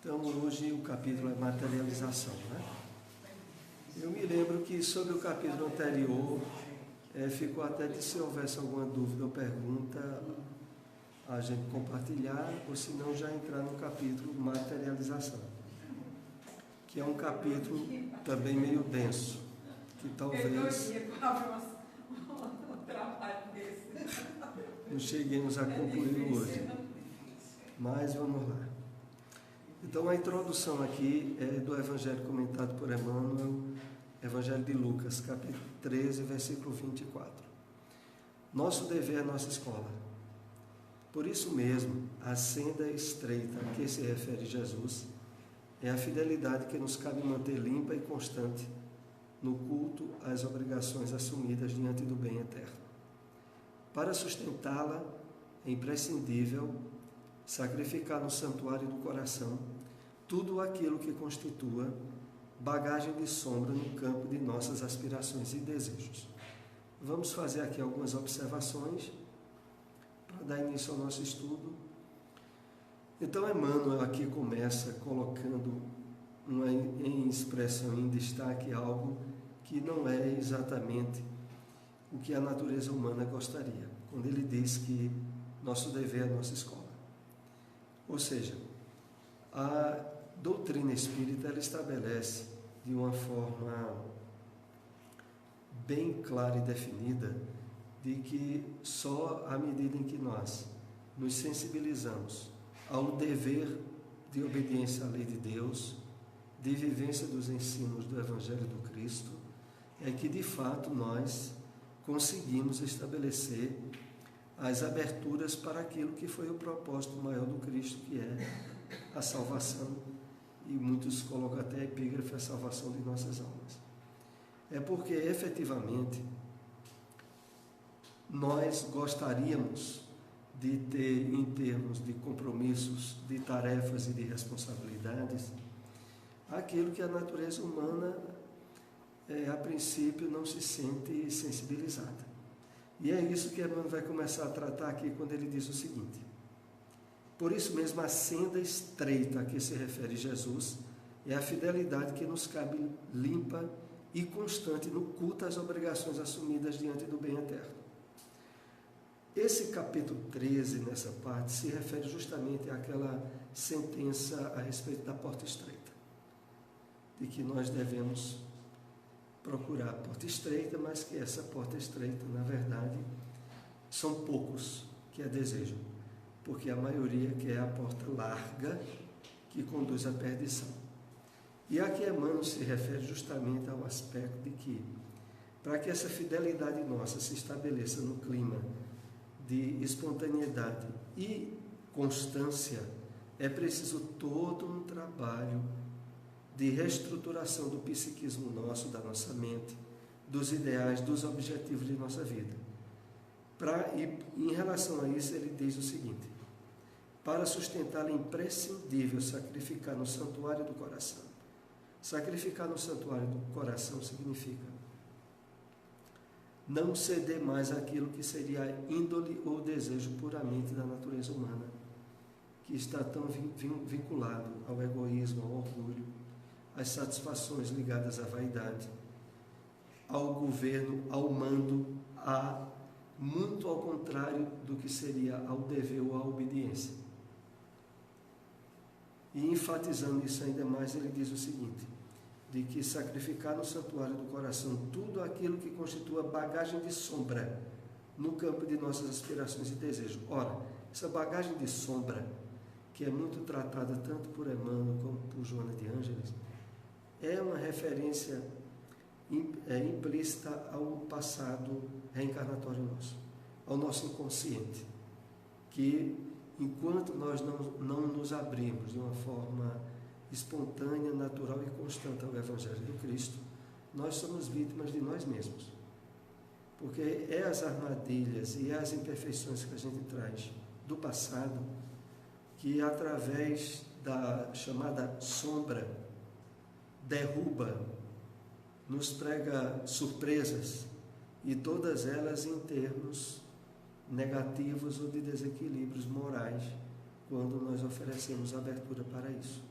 Então, hoje o capítulo é materialização, né? Eu me lembro que sobre o capítulo anterior, ficou até de se houvesse alguma dúvida ou pergunta, a gente compartilhar, ou se não já entrar no capítulo materialização, que é um capítulo também meio denso, que talvez não cheguemos a concluir hoje, mas vamos lá. Então, a introdução aqui é do Evangelho comentado por Emmanuel, Evangelho de Lucas, capítulo 13, versículo 24. Nosso dever é nossa escola. Por isso mesmo, a senda estreita a que se refere Jesus é a fidelidade que nos cabe manter limpa e constante no culto às obrigações assumidas diante do bem eterno. Para sustentá-la, é imprescindível sacrificar no santuário do coração tudo aquilo que constitua bagagem de sombra no campo de nossas aspirações e desejos. Vamos fazer aqui algumas observações para dar início ao nosso estudo. Então, Emmanuel aqui começa colocando em expressão, em destaque, algo que não é exatamente o que a natureza humana gostaria, quando ele diz que nosso dever é nossa escola. Ou seja, a doutrina espírita ela estabelece de uma forma bem clara e definida de que só à medida em que nós nos sensibilizamos ao dever de obediência à lei de Deus, de vivência dos ensinos do Evangelho do Cristo, é que de fato nós conseguimos estabelecer as aberturas para aquilo que foi o propósito maior do Cristo, que é a salvação, e muitos colocam até a epígrafe, a salvação de nossas almas. É porque efetivamente nós gostaríamos de ter, em termos de compromissos, de tarefas e de responsabilidades, aquilo que a natureza humana a princípio não se sente sensibilizada. E é isso que Emmanuel vai começar a tratar aqui quando ele diz o seguinte: por isso mesmo a senda estreita a que se refere Jesus é a fidelidade que nos cabe limpa e constante no culto às obrigações assumidas diante do bem eterno. Esse capítulo 13, nessa parte, se refere justamente àquela sentença a respeito da porta estreita, de que nós devemos procurar a porta estreita, mas que essa porta estreita, na verdade, são poucos que a desejam, porque a maioria quer a porta larga que conduz à perdição. E aqui Emmanuel se refere justamente ao aspecto de que, para que essa fidelidade nossa se estabeleça no clima de espontaneidade e constância, é preciso todo um trabalho de reestruturação do psiquismo nosso, da nossa mente, dos ideais, dos objetivos de nossa vida. E em relação a isso, ele diz o seguinte: para sustentá-la é imprescindível sacrificar no santuário do coração. Sacrificar no santuário do coração significa não ceder mais àquilo que seria a índole ou desejo puramente da natureza humana, que está tão vinculado ao egoísmo, ao orgulho, às satisfações ligadas à vaidade, ao governo, ao mando, muito ao contrário do que seria ao dever ou à obediência. E enfatizando isso ainda mais, ele diz o seguinte: de que sacrificar no santuário do coração tudo aquilo que constitua bagagem de sombra no campo de nossas aspirações e desejos. Ora, essa bagagem de sombra, que é muito tratada tanto por Emmanuel como por Joana de Ângeles, é uma referência implícita ao passado reencarnatório nosso, ao nosso inconsciente, que enquanto nós não nos abrimos de uma forma espontânea, natural e constante ao Evangelho do Cristo, nós somos vítimas de nós mesmos. Porque é as armadilhas e as imperfeições que a gente traz do passado que, através da chamada sombra, derruba, nos prega surpresas, e todas elas em termos negativos ou de desequilíbrios morais, quando nós oferecemos abertura para isso.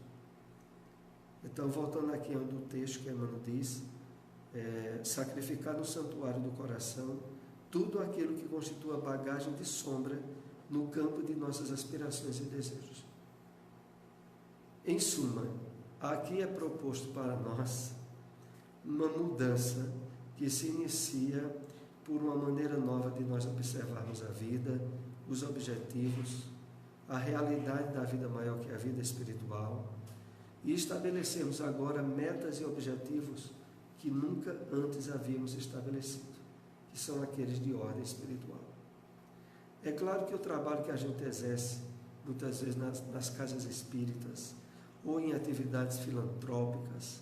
Então, voltando aqui ao texto que Emmanuel diz, sacrificar no santuário do coração tudo aquilo que constitua bagagem de sombra no campo de nossas aspirações e desejos. Em suma, aqui é proposto para nós uma mudança que se inicia por uma maneira nova de nós observarmos a vida, os objetivos, a realidade da vida maior que é a vida espiritual, e estabelecermos agora metas e objetivos que nunca antes havíamos estabelecido, que são aqueles de ordem espiritual. É claro que o trabalho que a gente exerce, muitas vezes nas casas espíritas, ou em atividades filantrópicas,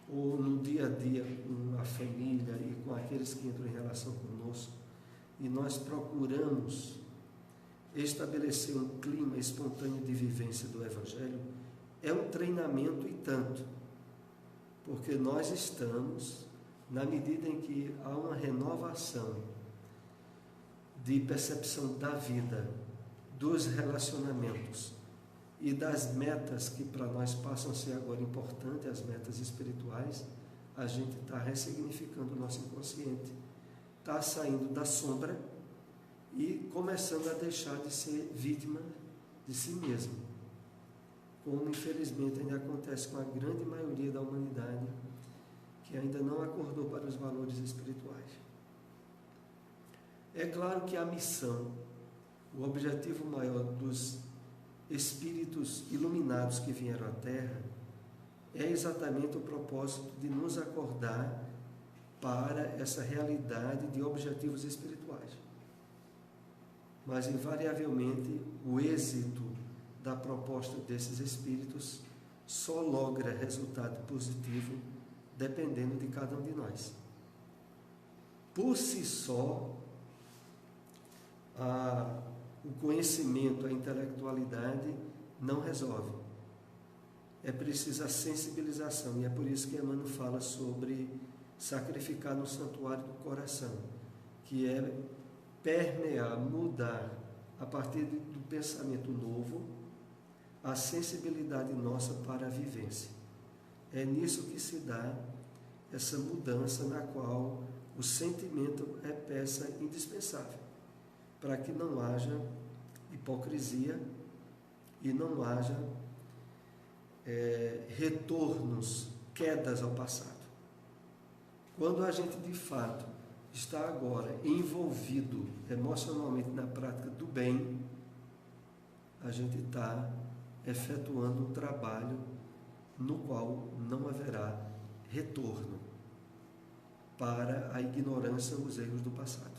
ou no dia a dia com a família e com aqueles que entram em relação conosco, e nós procuramos estabelecer um clima espontâneo de vivência do Evangelho, é um treinamento e tanto, porque nós estamos, na medida em que há uma renovação de percepção da vida, dos relacionamentos e das metas que para nós passam a ser agora importantes, as metas espirituais, a gente está ressignificando o nosso inconsciente, está saindo da sombra e começando a deixar de ser vítima de si mesmo, como infelizmente ainda acontece com a grande maioria da humanidade que ainda não acordou para os valores espirituais. É claro que a missão, o objetivo maior dos espíritos iluminados que vieram à Terra é exatamente o propósito de nos acordar para essa realidade de objetivos espirituais. Mas, invariavelmente, o êxito da proposta desses espíritos só logra resultado positivo dependendo de cada um de nós. Por si só, o conhecimento, a intelectualidade não resolve. É preciso a sensibilização, e é por isso que Emmanuel fala sobre sacrificar no santuário do coração, que é permear, mudar, a partir do pensamento novo, a sensibilidade nossa para a vivência. É nisso que se dá essa mudança na qual o sentimento é peça indispensável, para que não haja hipocrisia e não haja retornos, quedas ao passado. Quando a gente de fato está agora envolvido emocionalmente na prática do bem, a gente está efetuando um trabalho no qual não haverá retorno para a ignorância ou os erros do passado.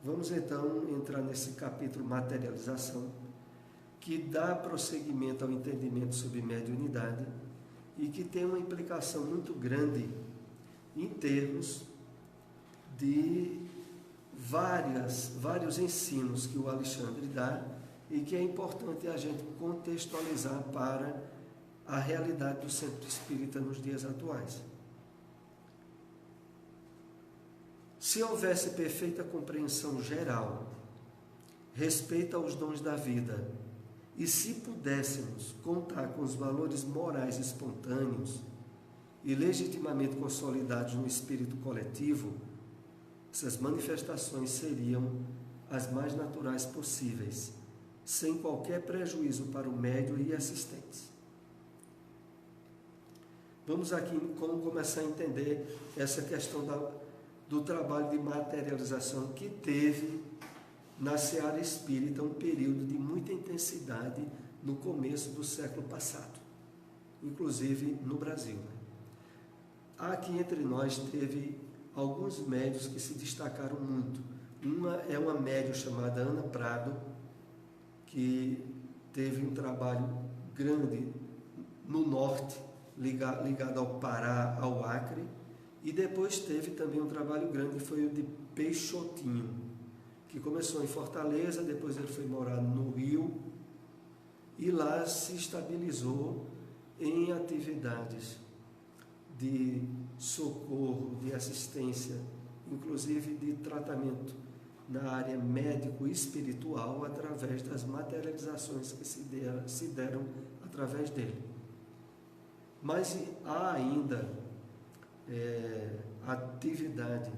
Vamos então entrar nesse capítulo materialização, que dá prosseguimento ao entendimento sobre mediunidade e que tem uma implicação muito grande em termos de vários ensinos que o Alexandre dá e que é importante a gente contextualizar para a realidade do centro espírita nos dias atuais. Se houvesse perfeita compreensão geral, respeito aos dons da vida, e se pudéssemos contar com os valores morais espontâneos e legitimamente consolidados no espírito coletivo, essas manifestações seriam as mais naturais possíveis, sem qualquer prejuízo para o médium e assistentes. Vamos aqui começar a entender essa questão do trabalho de materialização que teve na seara espírita um período de muita intensidade no começo do século passado, inclusive no Brasil. Aqui entre nós teve alguns médiuns que se destacaram muito. Uma é uma médium chamada Ana Prado, que teve um trabalho grande no norte, ligado ao Pará, ao Acre, e depois teve também um trabalho grande, que foi o de Peixotinho, que começou em Fortaleza, depois ele foi morar no Rio, e lá se estabilizou em atividades de socorro, de assistência, inclusive de tratamento na área médico-espiritual, através das materializações que se deram através dele. Mas há ainda atividade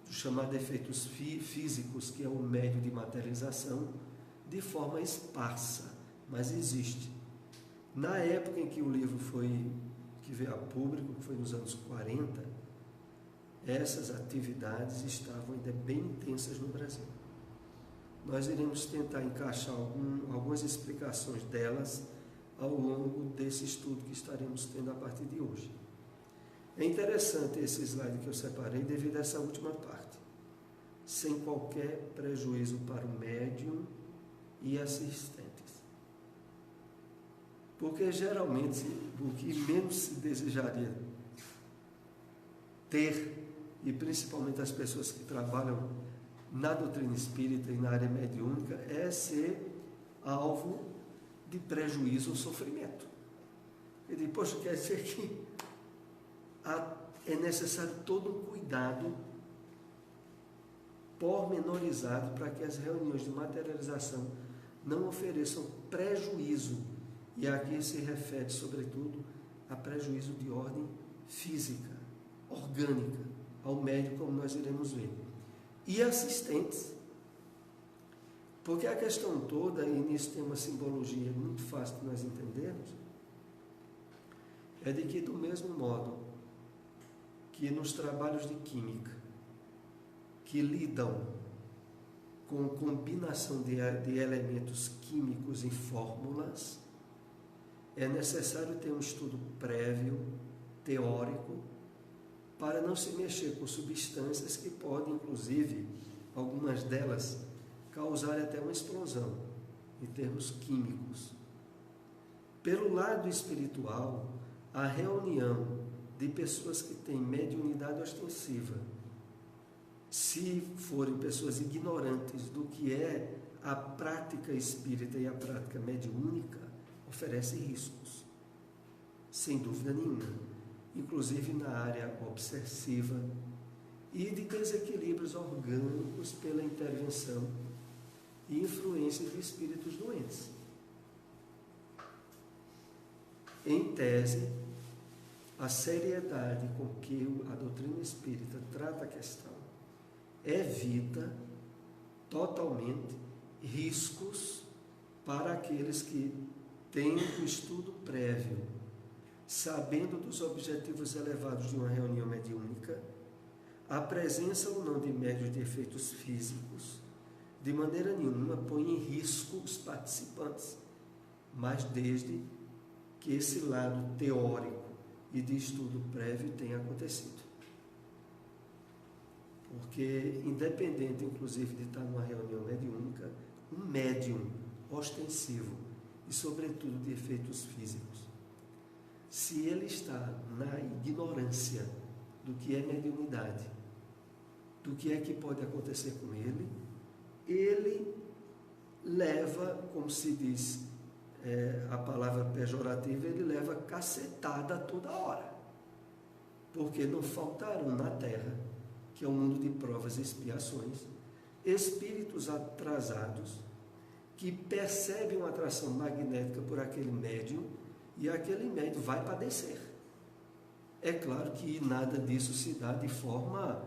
do chamado efeitos físicos, que é o médio de materialização, de forma esparsa, mas existe. Na época em que o livro que veio a público, que foi nos anos 40, essas atividades estavam ainda bem intensas no Brasil. Nós iremos tentar encaixar algumas explicações delas ao longo desse estudo que estaremos tendo a partir de hoje. É interessante esse slide que eu separei devido a essa última parte. Sem qualquer prejuízo para o médium e assistentes. Porque geralmente o que menos se desejaria ter, e principalmente as pessoas que trabalham na doutrina espírita e na área mediúnica, é ser alvo de prejuízo ou sofrimento. Ele diz, poxa, quer dizer que é necessário todo um cuidado pormenorizado para que as reuniões de materialização não ofereçam prejuízo. E aqui se refere, sobretudo, a prejuízo de ordem física, orgânica, ao médium, como nós iremos ver. E assistentes. Porque a questão toda, e nisso tem uma simbologia muito fácil de nós entendermos, é de que, do mesmo modo que nos trabalhos de química, que lidam com combinação de elementos químicos em fórmulas, é necessário ter um estudo prévio, teórico, para não se mexer com substâncias que podem, inclusive, algumas delas, causar até uma explosão, em termos químicos. Pelo lado espiritual, a reunião de pessoas que têm mediunidade ostensiva, se forem pessoas ignorantes do que é a prática espírita e a prática mediúnica, oferece riscos, sem dúvida nenhuma, inclusive na área obsessiva e de desequilíbrios orgânicos pela intervenção e influência de espíritos doentes. Em tese, a seriedade com que a doutrina espírita trata a questão evita totalmente riscos para aqueles que têm o estudo prévio, sabendo dos objetivos elevados de uma reunião mediúnica, a presença ou não de médios de efeitos físicos, de maneira nenhuma põe em risco os participantes, mas desde que esse lado teórico e de estudo prévio tenha acontecido. Porque, independente, inclusive, de estar numa reunião mediúnica, um médium ostensivo e, sobretudo, de efeitos físicos, se ele está na ignorância do que é mediunidade, do que é que pode acontecer com ele, ele leva, como se diz a palavra pejorativa, ele leva cacetada toda hora. Porque não faltarão na Terra, que é um mundo de provas e expiações, espíritos atrasados que percebem uma atração magnética por aquele médium e aquele médium vai padecer. É claro que nada disso se dá de forma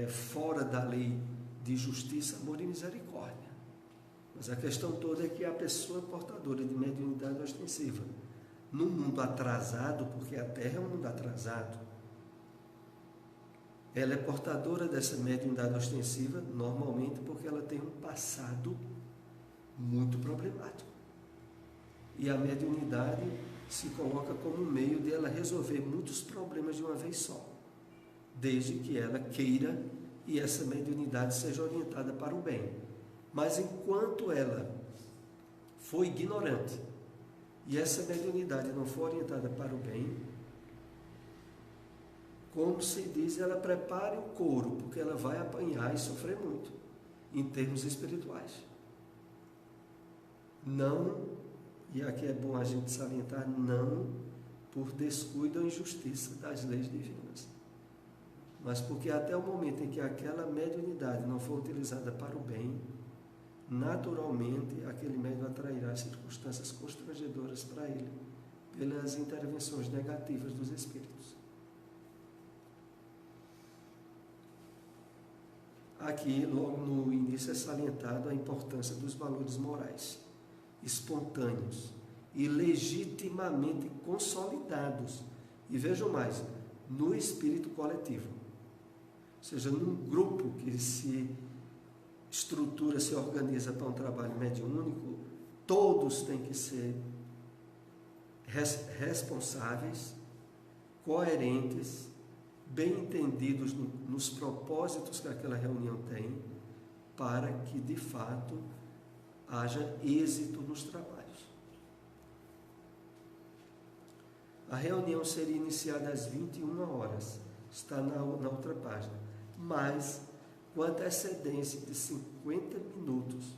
fora da lei de justiça, amor e misericórdia. Mas a questão toda é que a pessoa portadora de mediunidade ostensiva, num mundo atrasado, porque a Terra é um mundo atrasado, ela é portadora dessa mediunidade ostensiva, normalmente porque ela tem um passado muito problemático. E a mediunidade se coloca como um meio de ela resolver muitos problemas de uma vez só, desde que ela queira e essa mediunidade seja orientada para o bem. Mas enquanto ela for ignorante e essa mediunidade não for orientada para o bem, como se diz, ela prepare o couro, porque ela vai apanhar e sofrer muito, em termos espirituais. Não, e aqui é bom a gente salientar, não por descuido ou injustiça das leis divinas, mas porque até o momento em que aquela mediunidade não for utilizada para o bem, naturalmente aquele médium atrairá circunstâncias constrangedoras para ele, pelas intervenções negativas dos espíritos. Aqui, logo no início, é salientado a importância dos valores morais, espontâneos e legitimamente consolidados. E vejam mais, no espírito coletivo. Ou seja, num grupo que se estrutura, se organiza para um trabalho mediúnico, todos têm que ser responsáveis, coerentes, bem entendidos nos propósitos que aquela reunião tem, para que de fato haja êxito nos trabalhos. A reunião seria iniciada às 21 horas, está na outra página, mas com antecedência de 50 minutos,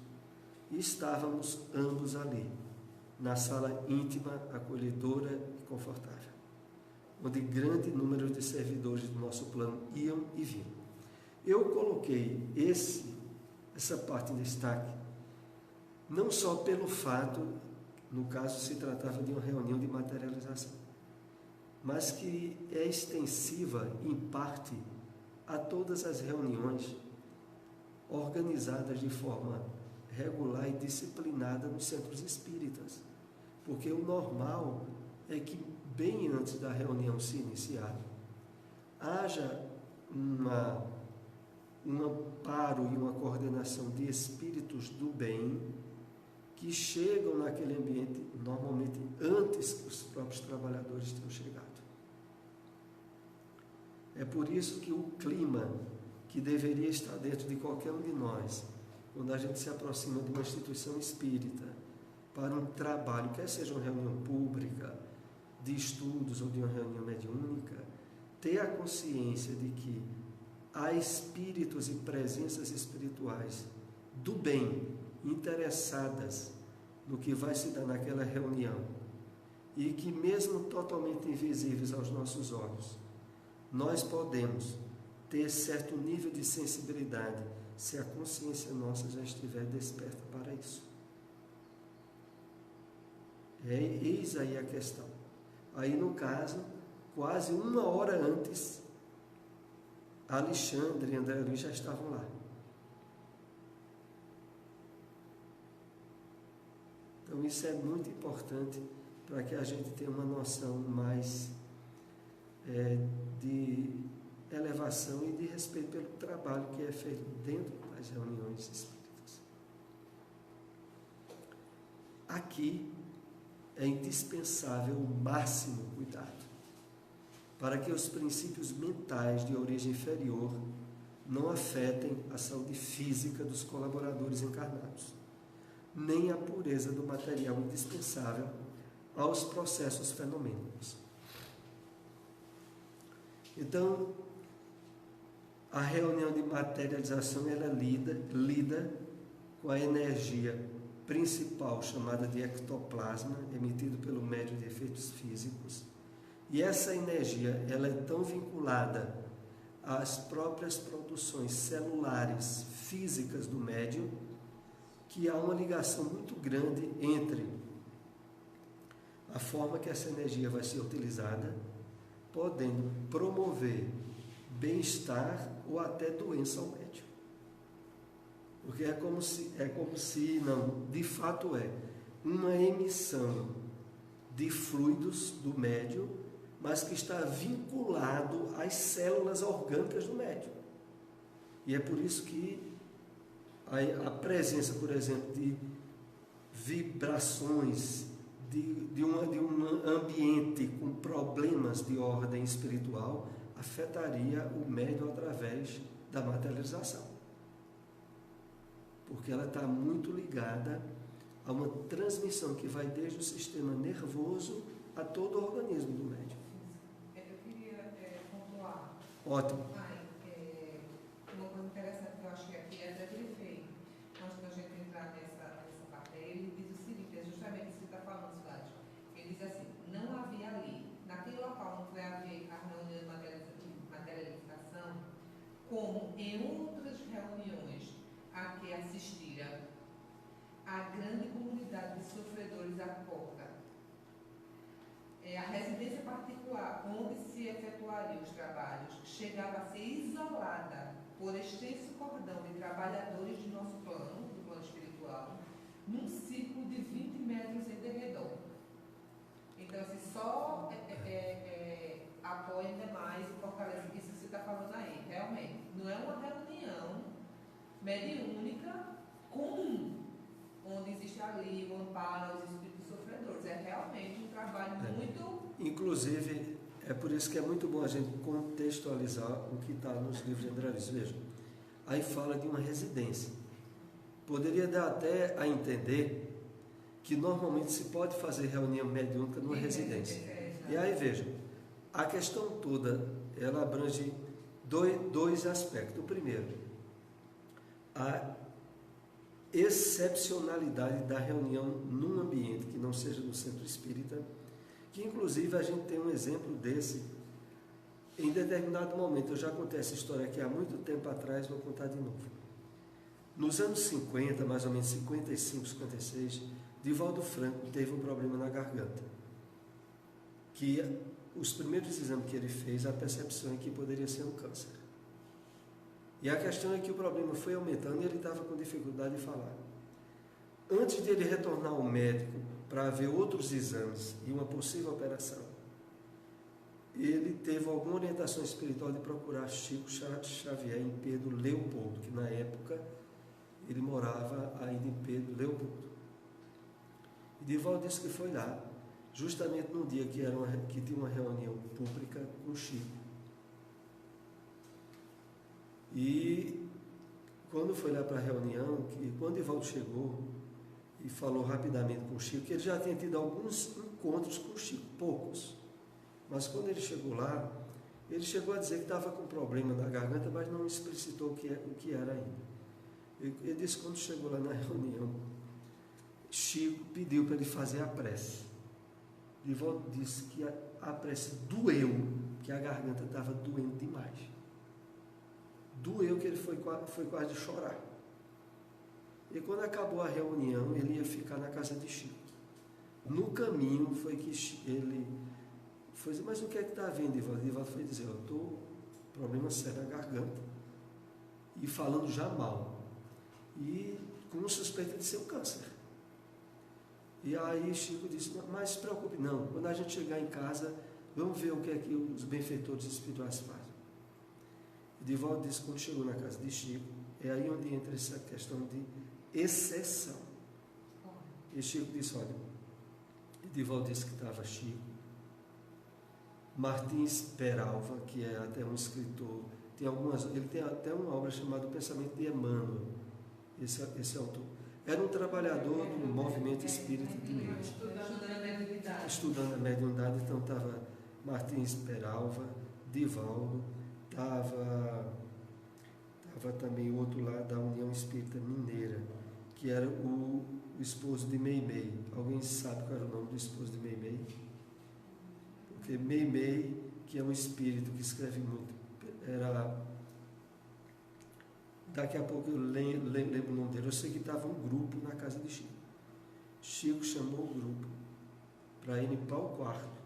estávamos ambos ali, na sala íntima, acolhedora e confortável, onde grande número de servidores do nosso plano iam e vinham. Eu coloquei essa parte em destaque, não só pelo fato, no caso se tratava de uma reunião de materialização, mas que é extensiva, em parte, a todas as reuniões organizadas de forma regular e disciplinada nos centros espíritas. Porque o normal é que, bem antes da reunião se iniciar, haja um amparo e uma coordenação de espíritos do bem que chegam naquele ambiente, normalmente antes que os próprios trabalhadores tenham chegado. É por isso que o clima que deveria estar dentro de qualquer um de nós, quando a gente se aproxima de uma instituição espírita para um trabalho, quer seja uma reunião pública, de estudos ou de uma reunião mediúnica, ter a consciência de que há espíritos e presenças espirituais do bem, interessadas no que vai se dar naquela reunião, e que mesmo totalmente invisíveis aos nossos olhos, nós podemos ter certo nível de sensibilidade se a consciência nossa já estiver desperta para isso. Eis aí a questão. Aí, no caso, quase 1 hora antes, Alexandre e André Luiz já estavam lá. Então, isso é muito importante para que a gente tenha uma noção mais de elevação e de respeito pelo trabalho que é feito dentro das reuniões espíritas. Aqui é indispensável o máximo cuidado para que os princípios mentais de origem inferior não afetem a saúde física dos colaboradores encarnados, nem a pureza do material indispensável aos processos fenomênicos. Então, a reunião de materialização ela lida com a energia principal, chamada de ectoplasma, emitido pelo médium de efeitos físicos. E essa energia ela é tão vinculada às próprias produções celulares físicas do médium, que há uma ligação muito grande entre a forma que essa energia vai ser utilizada, podendo promover bem-estar ou até doença ao médium. Porque é como se não, de fato uma emissão de fluidos do médium, mas que está vinculado às células orgânicas do médium. E é por isso que a presença, por exemplo, de vibrações, de um ambiente com problemas de ordem espiritual, afetaria o médium através da materialização. Porque ela está muito ligada a uma transmissão que vai desde o sistema nervoso a todo o organismo do médium. Eu queria pontuar. Ótimo. Uma coisa interessante que eu acho que aqui é André feito. Antes da gente entrar nessa parte aí, ele diz o seguinte, é justamente isso que está falando, Cidade. Ele diz assim, não havia ali, naquele local não foi haver a reunião de materialização, como em outras reuniões a que assistira sofredores acorda. A residência particular onde se efetuariam os trabalhos chegava a ser isolada por extenso cordão de trabalhadores de nosso plano, do plano espiritual, num círculo de 20 metros em derredor. Então, assim, só apoia ainda mais e fortalece isso que você está falando aí. Realmente, não é uma reunião mediúnica comum, onde existe ali o amparo aos espíritos sofredores. É realmente um trabalho muito... Inclusive, é por isso que é muito bom a gente contextualizar o que está nos livros de André Luiz. Veja, aí fala de uma residência. Poderia dar até a entender que normalmente se pode fazer reunião mediúnica numa residência. E aí, veja, a questão toda, ela abrange dois aspectos. O primeiro, a excepcionalidade da reunião num ambiente que não seja no centro espírita, que inclusive a gente tem um exemplo desse em determinado momento. Eu já contei essa história aqui há muito tempo atrás, vou contar de novo. Nos anos 50, mais ou menos 55, 56, Divaldo Franco teve um problema na garganta, que os primeiros exames que ele fez, a percepção é que poderia ser um câncer. E a questão é que o problema foi aumentando e ele estava com dificuldade de falar. Antes de ele retornar ao médico para ver outros exames e uma possível operação, ele teve alguma orientação espiritual de procurar Chico Xavier em Pedro Leopoldo, que na época ele morava ainda em Pedro Leopoldo. E Divaldo disse que foi lá, justamente no dia que tinha uma reunião pública com Chico. E quando foi lá para a reunião, quando Divaldo chegou e falou rapidamente com o Chico, que ele já tinha tido alguns encontros com o Chico, poucos, mas quando ele chegou lá, ele chegou a dizer que estava com problema na garganta, mas não explicitou o que era ainda. Ele disse que quando chegou lá na reunião, Chico pediu para ele fazer a prece. Divaldo disse que a prece doeu, que a garganta estava doendo demais. Doeu que ele foi quase de chorar. E quando acabou a reunião, ele ia ficar na casa de Chico. No caminho foi que ele foi dizer, mas o que é que está havendo, Divaldo? Divaldo foi dizer, eu estou com problema sério na garganta. E falando já mal. E com suspeita de ser um câncer. E aí Chico disse, mas se preocupe não, quando a gente chegar em casa, vamos ver o que é que os benfeitores espirituais fazem. E Divaldo disse, quando chegou na casa de Chico, é aí onde entra essa questão de exceção. E Chico disse, olha, Divaldo disse que estava Chico, Martins Peralva, que é até um escritor, ele tem até uma obra chamada O Pensamento de Emmanuel, esse autor. Era um trabalhador do movimento espírita de Minas. Estudando a mediunidade, então estava Martins Peralva, Divaldo, estava também o outro lado da União Espírita Mineira, que era o esposo de Meimei. Alguém sabe qual era o nome do esposo de Meimei? Porque Meimei, que é um espírito que escreve muito, daqui a pouco eu lembro o nome dele. Eu sei que estava um grupo na casa de Chico. Chico chamou o grupo para ir limpar o quarto.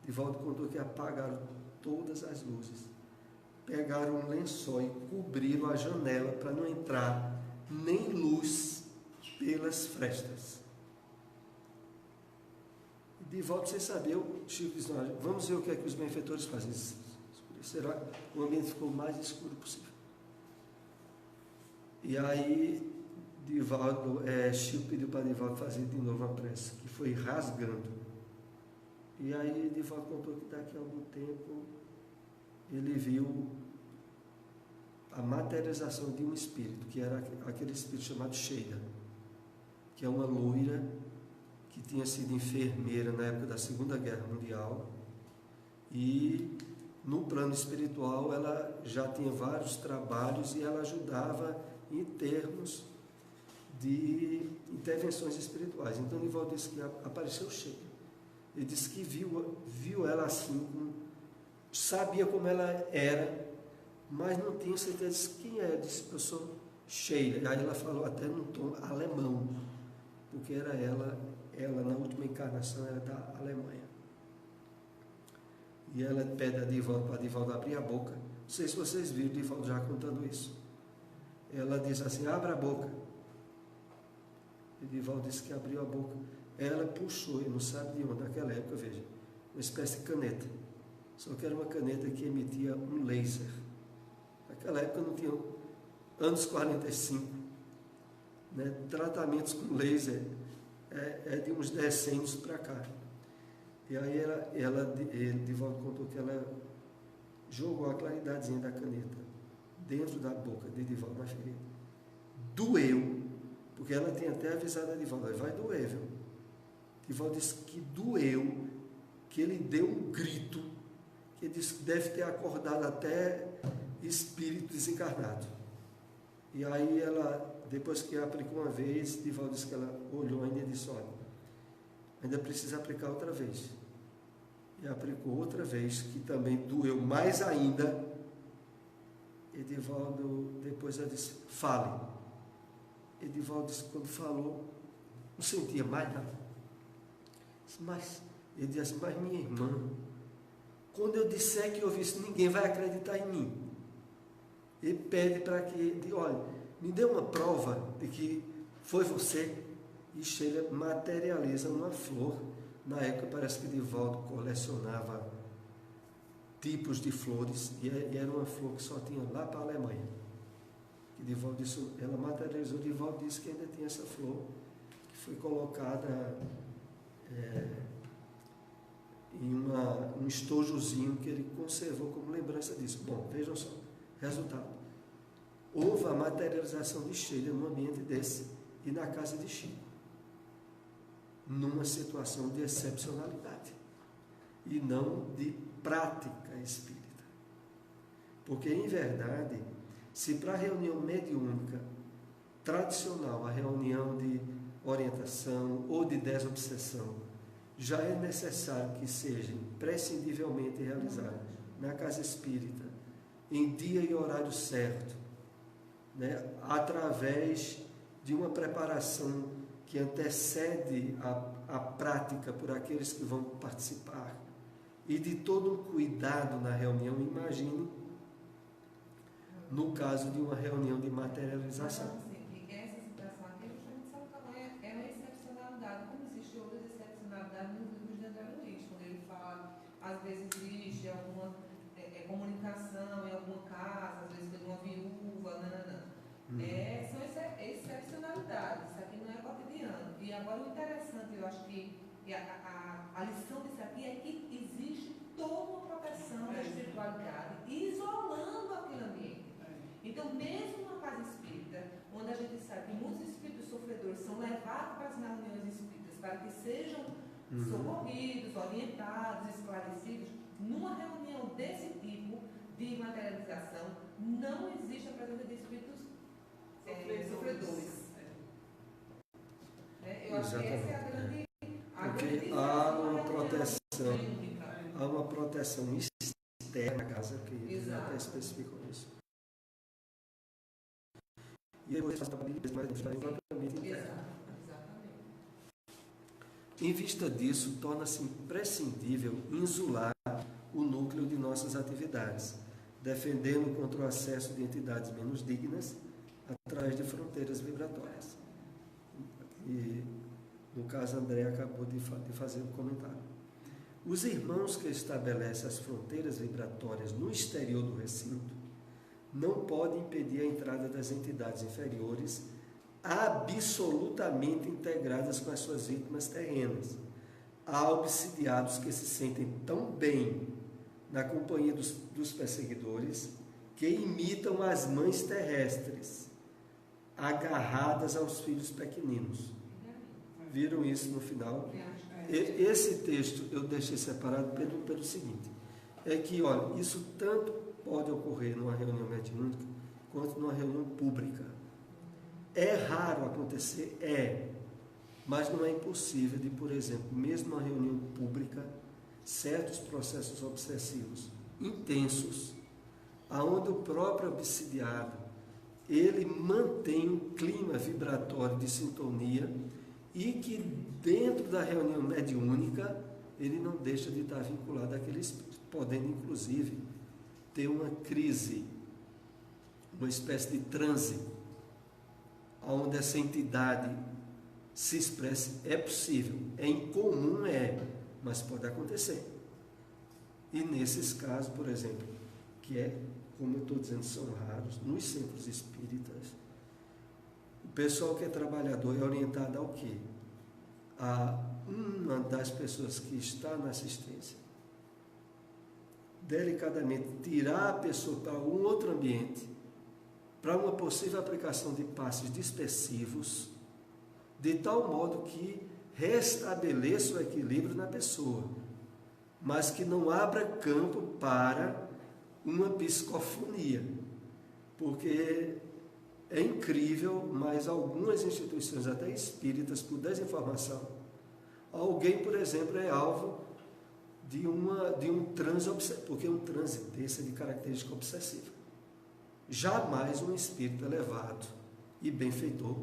Divaldo contou que apagaram todas as luzes, pegaram um lençol e cobriram a janela para não entrar nem luz pelas frestas. E Divaldo, sem saber, o Chico disse, vamos ver o que é que os benfeitores fazem. Será que o ambiente ficou o mais escuro possível? E aí Chico pediu para Divaldo fazer de novo a prece, que foi rasgando. E aí Divaldo contou que daqui a algum tempo ele viu a materialização de um espírito, que era aquele espírito chamado Sheila, que é uma loira que tinha sido enfermeira na época da Segunda Guerra Mundial, e no plano espiritual ela já tinha vários trabalhos e ela ajudava em termos de intervenções espirituais. Então Divaldo disse que apareceu Sheila. Ele disse que viu ela assim, sabia como ela era, mas não tinha certeza de quem é. Disse, eu sou Sheila. Aí ela falou até num tom alemão. porque era ela na última encarnação era da Alemanha. E ela pede a Divaldo para Divaldo abrir a boca. Não sei se vocês viram Divaldo já contando isso. Ela diz assim, abra a boca. E Divaldo disse que abriu a boca. Ela puxou, eu não sabe de onde, naquela época, veja, uma espécie de caneta. Só que era uma caneta que emitia um laser. Naquela época não tinha, anos 45, né? Tratamentos com laser é de uns decênios para cá. E aí Divaldo contou que ela jogou a claridadezinha da caneta dentro da boca de Divaldo na ferida. Doeu, porque ela tinha até avisado a Divaldo, vai doer, viu? Divaldo disse que doeu, que ele deu um grito, que ele disse que deve ter acordado até espírito desencarnado. E aí ela, depois que aplicou uma vez, Divaldo disse que ela olhou ainda e disse, olha, ainda precisa aplicar outra vez. E aplicou outra vez, que também doeu mais ainda. E Divaldo, depois ela disse, fale. E Divaldo disse, quando falou, não sentia mais nada. Mas, ele disse, mas minha irmã, quando eu disser que eu vi isso, ninguém vai acreditar em mim. Ele pede para que, olha, me dê uma prova de que foi você. E Sheila materializa uma flor. Na época parece que Divaldo colecionava tipos de flores, e era uma flor que só tinha lá para a Alemanha. Que Divaldo disse, ela materializou, Divaldo disse que ainda tinha essa flor, que foi colocada em um estojozinho que ele conservou como lembrança disso. Bom, vejam só, resultado. Houve a materialização de Sheila num ambiente desse, e na casa de Chico, numa situação de excepcionalidade e não de prática espírita. Porque, em verdade, se para a reunião mediúnica tradicional, a reunião de orientação ou de desobsessão, já é necessário que seja imprescindivelmente realizada na casa espírita, em dia e horário certo, né, através de uma preparação que antecede a prática por aqueles que vão participar, e de todo um cuidado na reunião. Imagine no caso de uma reunião de materialização. Essa situação aqui, justamente São Tamanho é uma excepcionalidade, como existe outras excepcionalidades nos livros de André Luiz, quando ele fala, às vezes existe alguma comunicação em alguma casa, às vezes foi uma viúva, são excepcionalidades, isso aqui não é cotidiano. E agora o interessante, eu acho que a lição disso aqui é que existe toda uma proteção da espiritualidade, isolando aquele ambiente. Então, mesmo numa casa espírita, onde a gente sabe que muitos espíritos sofredores são levados para as reuniões espíritas para que sejam socorridos, orientados, esclarecidos, numa reunião desse tipo de materialização, não existe a presença de espíritos sofredores. Eu acho que essa é a grande... Porque há uma proteção externa na casa, que eles até especificam isso. E aí você faz mais propriamente interna. Em vista disso, torna-se imprescindível insular o núcleo de nossas atividades, defendendo contra o acesso de entidades menos dignas através de fronteiras vibratórias. E, no caso, André acabou de fazer um comentário. Os irmãos que estabelecem as fronteiras vibratórias no exterior do recinto não podem impedir a entrada das entidades inferiores absolutamente integradas com as suas vítimas terrenas. Há obsidiados que se sentem tão bem na companhia dos perseguidores que imitam as mães terrestres agarradas aos filhos pequeninos. Viram isso no final? Esse texto eu deixei separado pelo seguinte, é que, olha, isso tanto pode ocorrer numa reunião mediúnica quanto numa reunião pública. É raro acontecer? Mas não é impossível de, por exemplo, mesmo numa reunião pública, certos processos obsessivos intensos, aonde o próprio obsidiado, ele mantém um clima vibratório de sintonia e que dentro da reunião mediúnica ele não deixa de estar vinculado àquele espírito, podendo inclusive ter uma crise, uma espécie de transe, onde essa entidade se expresse. É possível, é incomum, mas pode acontecer. E nesses casos, por exemplo, que como eu estou dizendo, são raros, nos centros espíritas, o pessoal que é trabalhador é orientado ao quê? A uma das pessoas que está na assistência, delicadamente tirar a pessoa para um outro ambiente, para uma possível aplicação de passes dispersivos, de tal modo que restabeleça o equilíbrio na pessoa, mas que não abra campo para uma psicofonia, porque é incrível, mas algumas instituições, até espíritas, por desinformação, alguém, por exemplo, é alvo de um transe, porque um transe desse é de característica obsessiva. Jamais um espírito elevado e benfeitor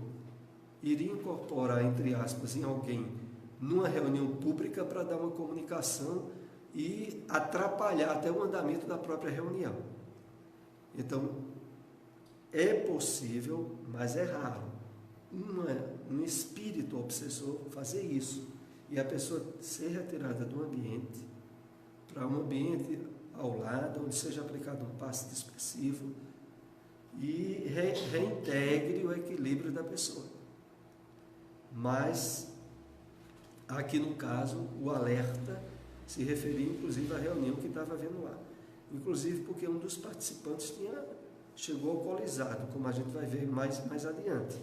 iria incorporar, entre aspas, em alguém numa reunião pública para dar uma comunicação e atrapalhar até o andamento da própria reunião. Então, é possível, mas é raro, um espírito obsessor fazer isso, e a pessoa ser retirada do ambiente para um ambiente ao lado, onde seja aplicado um passe dispersivo e reintegre o equilíbrio da pessoa. Mas, aqui no caso, o alerta se referia inclusive à reunião que estava havendo lá. Inclusive porque um dos participantes chegou alcoolizado, como a gente vai ver mais adiante.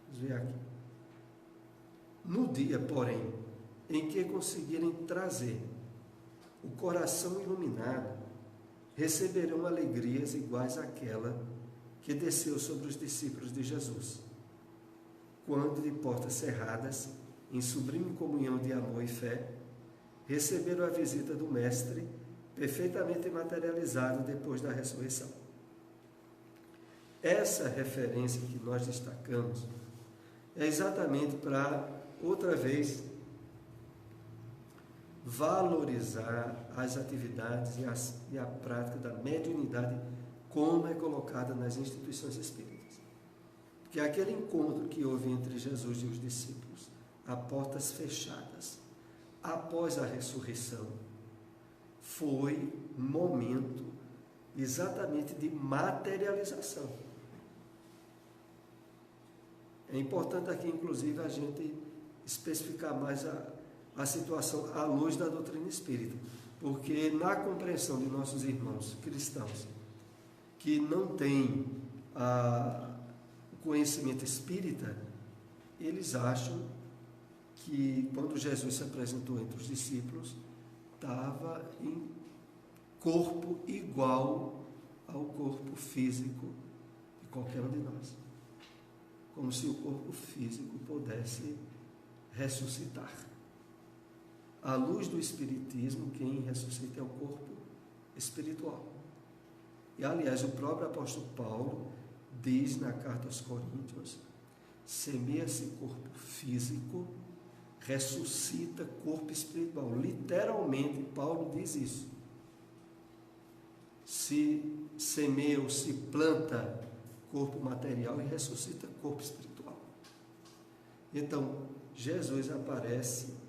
Vamos ver aqui. No dia, porém, em que conseguirem trazer o coração iluminado, receberão alegrias iguais àquela que desceu sobre os discípulos de Jesus, quando de portas cerradas, em sublime comunhão de amor e fé, receberam a visita do Mestre, perfeitamente materializado depois da ressurreição. Essa referência que nós destacamos é exatamente para, outra vez, valorizar as atividades e a prática da mediunidade como é colocada nas instituições espíritas. Porque aquele encontro que houve entre Jesus e os discípulos, a portas fechadas, após a ressurreição, foi um momento exatamente de materialização. É importante aqui, inclusive, a gente especificar mais a situação à luz da doutrina espírita, porque na compreensão de nossos irmãos cristãos que não têm o conhecimento espírita, eles acham que quando Jesus se apresentou entre os discípulos, estava em corpo igual ao corpo físico de qualquer um de nós, como se o corpo físico pudesse ressuscitar. À luz do Espiritismo, quem ressuscita é o corpo espiritual. E, aliás, o próprio apóstolo Paulo diz na carta aos Coríntios: semeia-se corpo físico, ressuscita corpo espiritual. Literalmente, Paulo diz isso. Se semeia ou se planta corpo material e ressuscita corpo espiritual. Então, Jesus aparece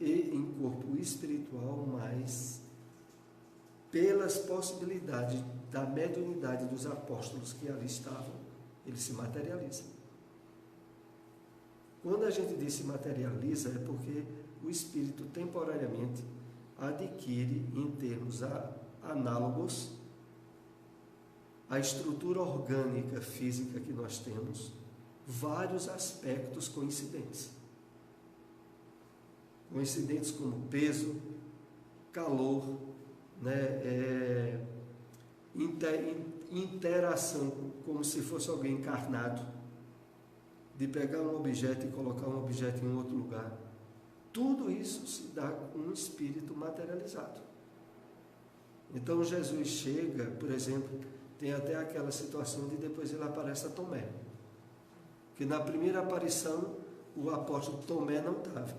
em corpo espiritual, mas pelas possibilidades da mediunidade dos apóstolos que ali estavam, ele se materializa. Quando a gente diz se materializa, é porque o espírito temporariamente adquire, em termos análogos à estrutura orgânica física que nós temos, vários aspectos coincidentes. Coincidentes como peso, calor, interação, como se fosse alguém encarnado, de pegar um objeto e colocar um objeto em outro lugar. Tudo isso se dá com um espírito materializado. Então Jesus chega, por exemplo, Tem até aquela situação de depois ele aparece a Tomé. Porque na primeira aparição, o apóstolo Tomé não estava.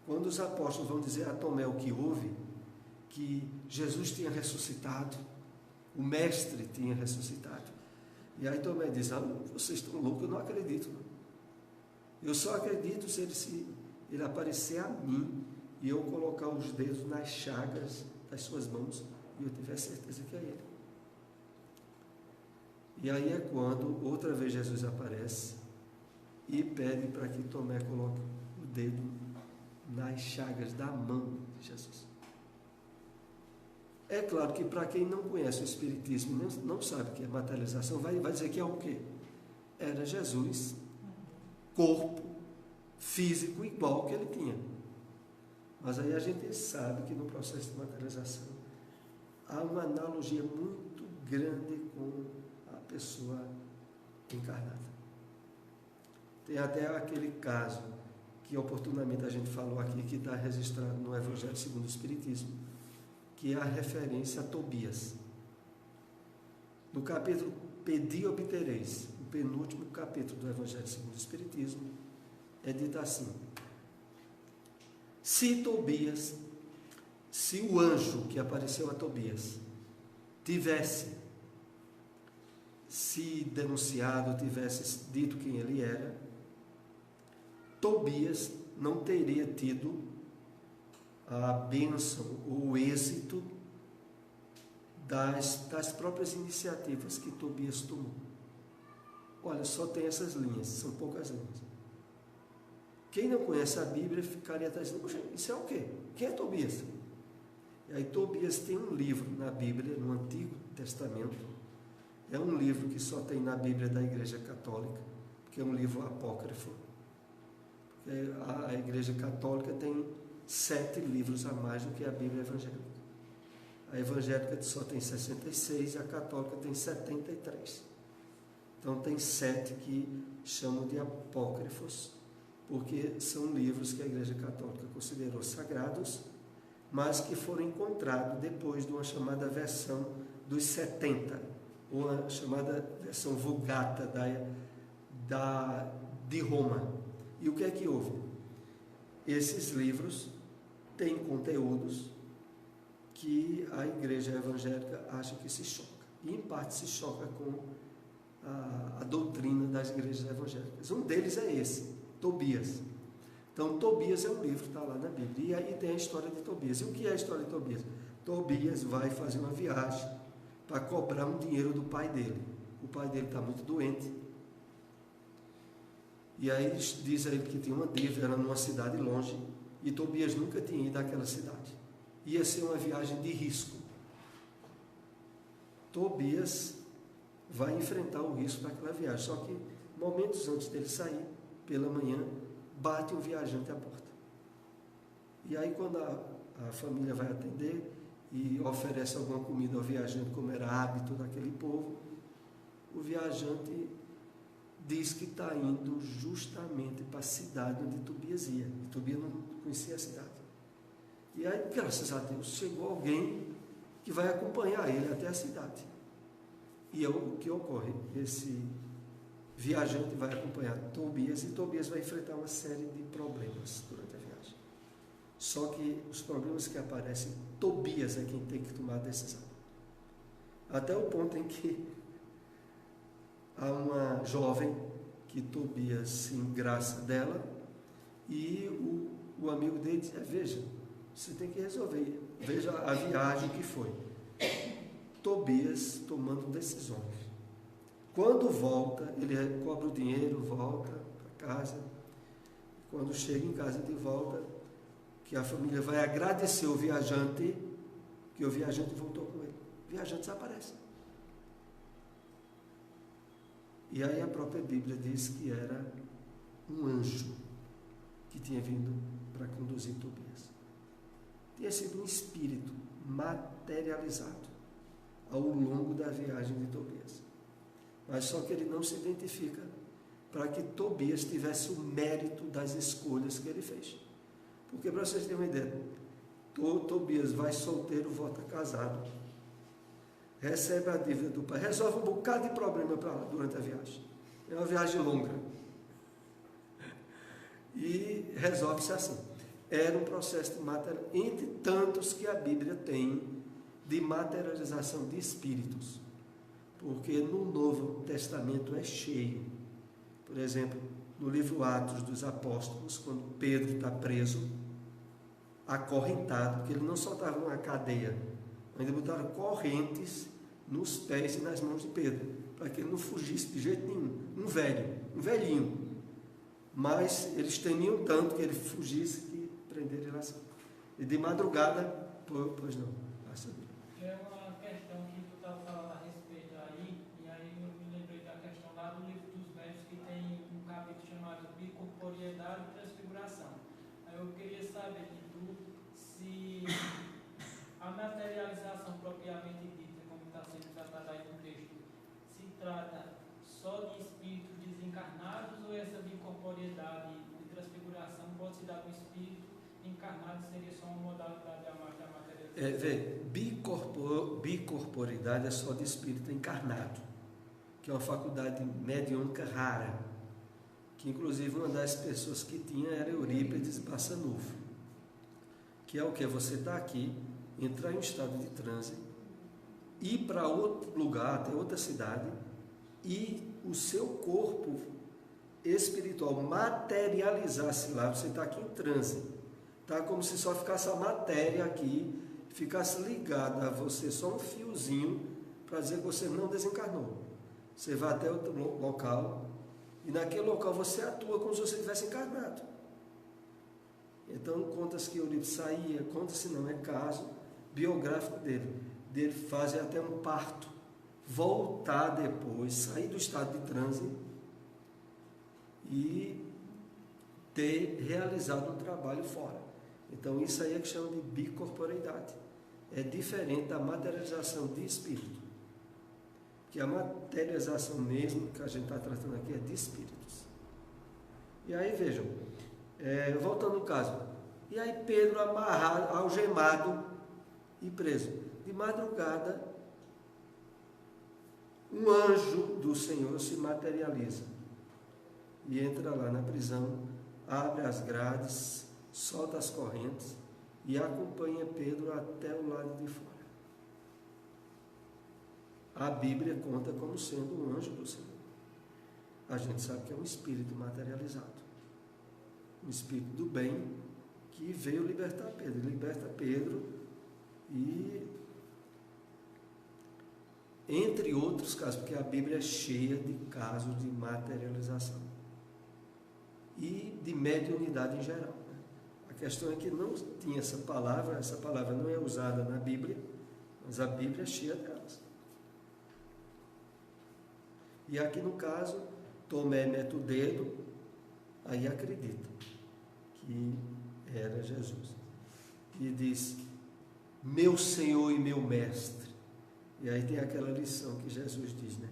Quando os apóstolos vão dizer a Tomé o que houve, que Jesus tinha ressuscitado, o mestre tinha ressuscitado. E aí Tomé diz, vocês estão loucos, eu não acredito. Não. Eu só acredito se ele aparecer a mim e eu colocar os dedos nas chagas das suas mãos e eu tiver certeza que é ele. E aí é quando outra vez Jesus aparece e pede para que Tomé coloque o dedo nas chagas da mão de Jesus. É claro que para quem não conhece o Espiritismo, não sabe o que é materialização, vai dizer que é o quê? Era Jesus, corpo físico igual que ele tinha. Mas aí a gente sabe que no processo de materialização há uma analogia muito grande com a pessoa encarnada. Tem até aquele caso que oportunamente a gente falou aqui, que está registrado no Evangelho segundo o Espiritismo, que é a referência a Tobias. No capítulo Pedi e obtereis, o penúltimo capítulo do Evangelho segundo o Espiritismo, é dito assim: se o anjo que apareceu a Tobias tivesse se denunciado, tivesse dito quem ele era, Tobias não teria tido a bênção ou o êxito das próprias iniciativas que Tobias tomou. Olha, só tem essas linhas, são poucas linhas. Quem não conhece a Bíblia ficaria até dizendo, poxa, isso é o quê? Quem é Tobias? E aí Tobias tem um livro na Bíblia, no Antigo Testamento. É um livro que só tem na Bíblia da Igreja Católica, que é um livro apócrifo. A Igreja Católica tem 7 livros a mais do que a Bíblia evangélica. A evangélica só tem 66 e a católica tem 73. Então tem 7 que chamam de apócrifos, porque são livros que a Igreja Católica considerou sagrados, mas que foram encontrados depois de uma chamada versão dos 70, ou a chamada versão Vulgata de Roma. E o que é que houve? Esses livros têm conteúdos que a igreja evangélica acha que se choca. E em parte se choca com a doutrina das igrejas evangélicas. Um deles é esse, Tobias. Então Tobias é um livro que está lá na Bíblia. E aí tem a história de Tobias. E o que é a história de Tobias? Tobias vai fazer uma viagem para cobrar um dinheiro do pai dele. O pai dele está muito doente. E aí diz a ele que tinha uma dívida, era numa cidade longe, e Tobias nunca tinha ido àquela cidade. Ia ser uma viagem de risco. Tobias vai enfrentar o risco daquela viagem, só que momentos antes dele sair, pela manhã, bate um viajante à porta. E aí quando a família vai atender e oferece alguma comida ao viajante, como era hábito daquele povo, o viajante diz que está indo justamente para a cidade onde Tobias ia. E Tobias não conhecia a cidade. E aí, graças a Deus, chegou alguém que vai acompanhar ele até a cidade. E é o que ocorre. Esse viajante vai acompanhar Tobias e Tobias vai enfrentar uma série de problemas durante a viagem. Só que os problemas que aparecem, Tobias é quem tem que tomar a decisão. Até o ponto em que há uma jovem que Tobias se engraça dela e o amigo dele diz, veja, você tem que resolver, veja a viagem que foi. Tobias tomando decisões. Quando volta, ele cobra o dinheiro, volta para casa. Quando chega em casa de volta, que a família vai agradecer o viajante, que o viajante voltou com ele. O viajante desaparece. E aí a própria Bíblia diz que era um anjo que tinha vindo para conduzir Tobias. Tinha sido um espírito materializado ao longo da viagem de Tobias. Mas só que ele não se identifica para que Tobias tivesse o mérito das escolhas que ele fez. Porque, para vocês terem uma ideia, Tobias vai solteiro, volta casado. recebe a dívida do pai, resolve um bocado de problema para lá durante a viagem. É uma viagem longa. E resolve-se assim. Era um processo de materialização, entre tantos que a Bíblia tem de materialização de espíritos. Porque no Novo Testamento é cheio. Por exemplo, no livro Atos dos Apóstolos, quando Pedro está preso, acorrentado, porque ele não só estava numa cadeia, ainda botaram correntes nos pés e nas mãos de Pedro, para que ele não fugisse de jeito nenhum. Um velhinho. Mas eles temiam tanto que ele fugisse que prenderam ele assim. E de madrugada, pois não. É uma questão que tu estava falando a respeito aí, e aí eu me lembrei da questão lá do livro dos médios, que tem um capítulo chamado Bicorporiedade e Transfiguração. Aí eu queria saber de tu se a materialização propriamente dita, como está sendo tratada aí no texto, se trata só de espíritos desencarnados, ou essa bicorporiedade e transfiguração pode se dar com espírito encarnado, seria só uma modalidade da materialização? Bicorporidade é só de espírito encarnado, que é uma faculdade mediúnica rara, que inclusive uma das pessoas que tinha era Eurípides Bassanufo, que é o que? Você está aqui, entrar em um estado de transe, ir para outro lugar, até outra cidade, e o seu corpo espiritual materializar-se lá. Você está aqui em transe, tá? Como se só ficasse a matéria aqui, ficasse ligada a você só um fiozinho para dizer que você não desencarnou. Você vai até outro local e naquele local você atua como se você tivesse encarnado. Então conta-se que Eurípides saía, conta-se não, é caso biográfico dele fazer até um parto, voltar depois, sair do estado de transe e ter realizado um trabalho fora. Então isso aí é que chama de bicorporeidade. É diferente da materialização de espírito. Que a materialização mesmo que a gente está tratando aqui é de espíritos. E aí vejam, voltando ao caso, e aí Pedro amarrado, algemado e preso. De madrugada, um anjo do Senhor se materializa e entra lá na prisão, abre as grades, solta as correntes e acompanha Pedro até o lado de fora. A Bíblia conta como sendo um anjo do Senhor. A gente sabe que é um espírito materializado, um espírito do bem que veio libertar Pedro. Ele liberta Pedro e, entre outros casos, porque a Bíblia é cheia de casos de materialização e de mediunidade em geral. A questão é que não tinha essa palavra não é usada na Bíblia, mas a Bíblia é cheia delas. E aqui no caso, Tomé mete o dedo, aí acredita que era Jesus. E diz, meu Senhor e meu Mestre. E aí tem aquela lição que Jesus diz, né?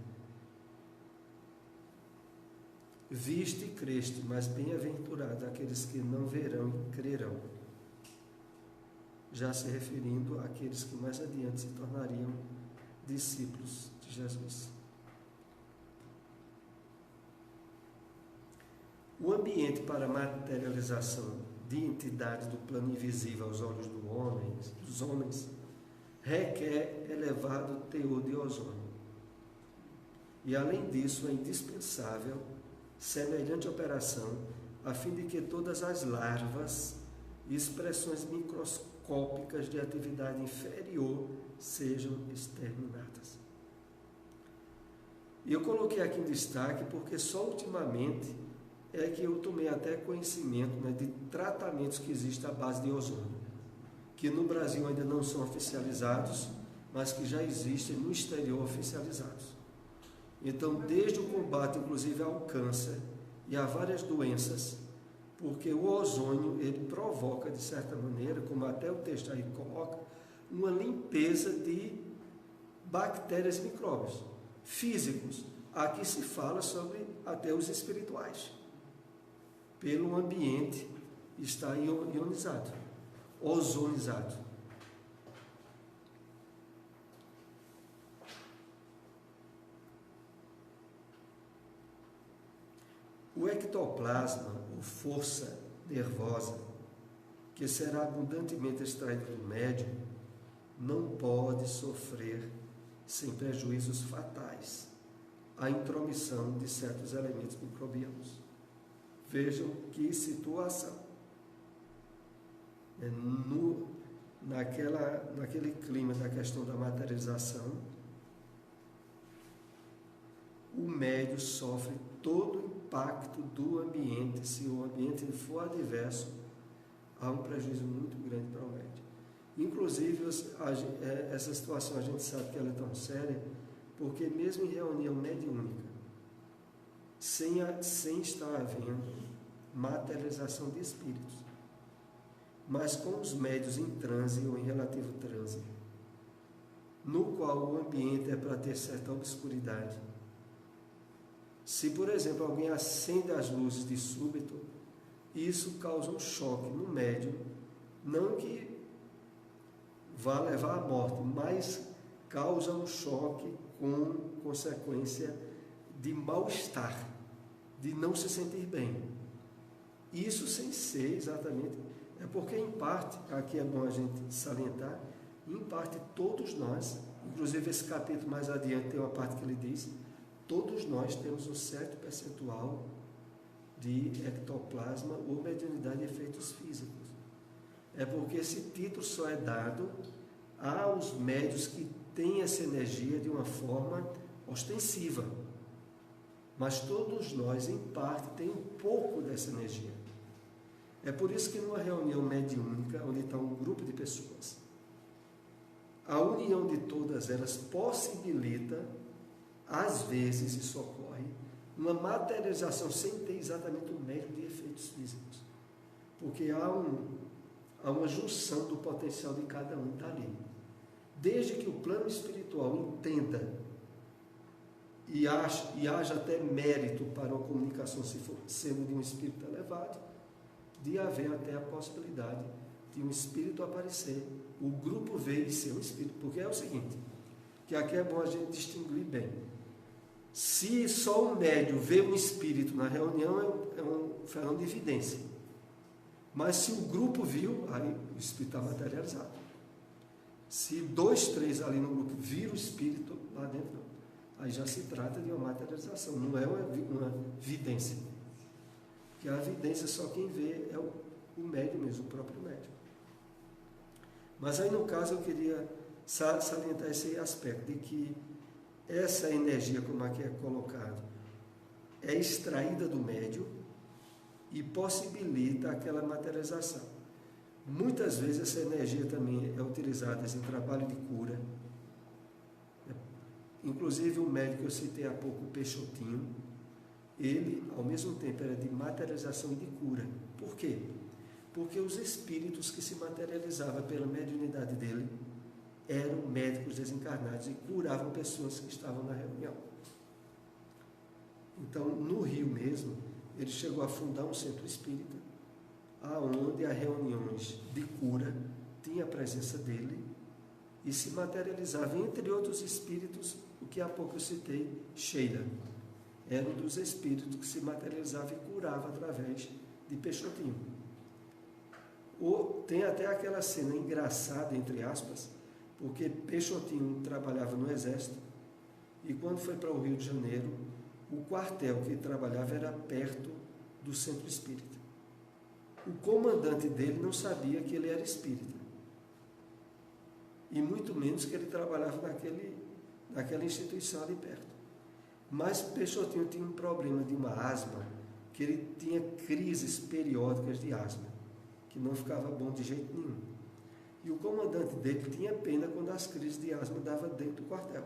Viste e creste, mas bem-aventurados aqueles que não verão e crerão. Já se referindo àqueles que mais adiante se tornariam discípulos de Jesus. O ambiente para a materialização de entidades do plano invisível aos olhos dos homens, requer elevado teor de ozônio. E além disso, é indispensável semelhante operação, a fim de que todas as larvas e expressões microscópicas de atividade inferior sejam exterminadas. E eu coloquei aqui em destaque porque só ultimamente é que eu tomei até conhecimento, né, de tratamentos que existem à base de ozônio, que no Brasil ainda não são oficializados, mas que já existem no exterior oficializados. Então, desde o combate, inclusive, ao câncer e a várias doenças, porque o ozônio, ele provoca, de certa maneira, como até o texto aí coloca, uma limpeza de bactérias e micróbios físicos. Aqui se fala sobre até os espirituais, pelo ambiente está ionizado, ozonizado. O ectoplasma, ou força nervosa, que será abundantemente extraído do médium, não pode sofrer, sem prejuízos fatais, a intromissão de certos elementos microbianos. Vejam que situação. Naquele clima da questão da materialização, o médium sofre todo o impacto do ambiente. Se o ambiente for adverso, há um prejuízo muito grande para o médium. Inclusive, essa situação a gente sabe que ela é tão séria, porque mesmo em reunião mediúnica, sem estar havendo materialização de espíritos, mas com os médiuns em transe ou em relativo transe, no qual o ambiente é para ter certa obscuridade. Se, por exemplo, alguém acende as luzes de súbito, isso causa um choque no médium, não que vá levar à morte, mas causa um choque com consequência de mal-estar, de não se sentir bem. Isso sem ser exatamente, é porque em parte, aqui é bom a gente salientar, em parte todos nós, inclusive esse capítulo mais adiante tem uma parte que ele diz, todos nós temos um certo percentual de ectoplasma ou mediunidade de efeitos físicos. É porque esse título só é dado aos médiuns que têm essa energia de uma forma ostensiva. Mas todos nós, em parte, tem um pouco dessa energia. É por isso que numa reunião mediúnica, onde está um grupo de pessoas, a união de todas elas possibilita, às vezes isso ocorre, uma materialização sem ter exatamente o mérito de efeitos físicos. Porque há uma junção do potencial de cada um dali. Desde que o plano espiritual entenda e haja até mérito para a comunicação, se for sendo de um espírito elevado, de haver até a possibilidade de um espírito aparecer, o grupo ver e ser um espírito. Porque é o seguinte, que aqui é bom a gente distinguir bem. Se só o médium vê um espírito na reunião, é um fenômeno de evidência. Mas se o grupo viu, aí o espírito está materializado. Se 2, 3 ali no grupo viram o espírito, lá dentro não. Aí já se trata de uma materialização, não é uma vidência. Porque a vidência só quem vê é o médium mesmo, o próprio médium. Mas aí no caso eu queria salientar esse aspecto, de que essa energia, como aqui é colocado, é extraída do médium e possibilita aquela materialização. Muitas vezes essa energia também é utilizada em trabalho de cura. Inclusive o médico que eu citei há pouco, o Peixotinho, ele ao mesmo tempo era de materialização e de cura. Por quê? Porque os espíritos que se materializavam pela mediunidade dele eram médicos desencarnados e curavam pessoas que estavam na reunião. Então, no Rio mesmo, ele chegou a fundar um centro espírita, aonde as reuniões de cura tinha a presença dele e se materializava, entre outros espíritos, o que há pouco eu citei, Sheila. Era um dos espíritos que se materializava e curava através de Peixotinho. Tem até aquela cena engraçada, entre aspas, porque Peixotinho trabalhava no Exército e quando foi para o Rio de Janeiro, o quartel que ele trabalhava era perto do centro espírita. O comandante dele não sabia que ele era espírita e muito menos que ele trabalhava naquela instituição ali perto. Mas Peixotinho tinha um problema de uma asma, que ele tinha crises periódicas de asma, que não ficava bom de jeito nenhum. E o comandante dele tinha pena quando as crises de asma davam dentro do quartel.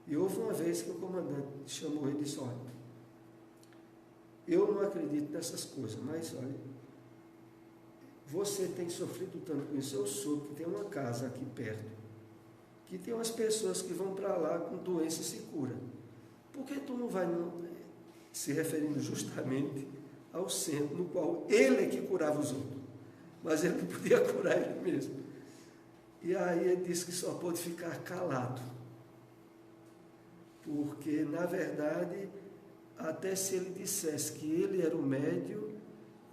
E houve uma vez que o comandante chamou ele e disse: olha, eu não acredito nessas coisas, mas olha, você tem sofrido tanto com isso. Eu soube que tem uma casa aqui perto, que tem umas pessoas que vão para lá com doença e se cura. Por que tu não vai, se referindo justamente ao centro no qual ele é que curava os outros, mas ele não podia curar ele mesmo. E aí ele disse que só pôde ficar calado, porque na verdade até se ele dissesse que ele era o médium,